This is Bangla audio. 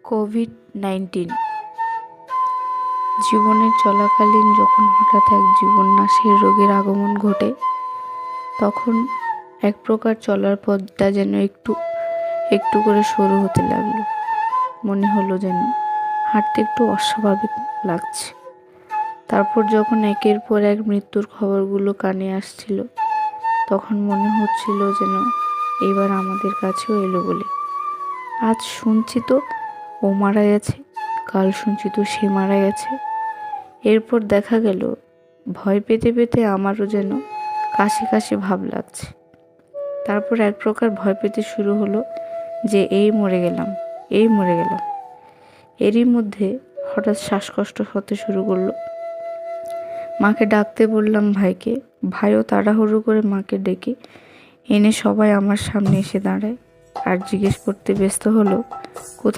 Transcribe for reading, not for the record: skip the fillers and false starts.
কোভিড-19 জীবনের চলাকালীন যখন হঠাৎ এক জীবননাশের রোগের আগমন ঘটে, তখন এক প্রকার চলার পথটা যেন একটু একটু করে সরু হতে লাগলো। মনে হলো যেন হাঁটতে একটু অস্বাভাবিক লাগছে। তারপর যখন একের পর এক মৃত্যুর খবরগুলো কানে আসছিল, তখন মনে হচ্ছিল যেন এবার আমাদের কাছেও এলো বলে। আজ শুনছি তো ও মারা গেছে, কাল শুনছি তো সে মারা গেছে। এরপর দেখা গেল ভয় পেতে পেতে আমারও যেন কাশি কাশি ভাব লাগছে। তারপর এক প্রকার ভয় পেতে শুরু হলো যে এই মরে গেলাম। এরই মধ্যে হঠাৎ শ্বাসকষ্ট হতে শুরু করলো। মাকে ডাকতে বললাম ভাইকে, ভাইও তাড়াহুড়ো করে মাকে ডেকে এনে সবাই আমার সামনে এসে দাঁড়ায় আর জিজ্ঞেস করতে ব্যস্ত হলো, কোথায়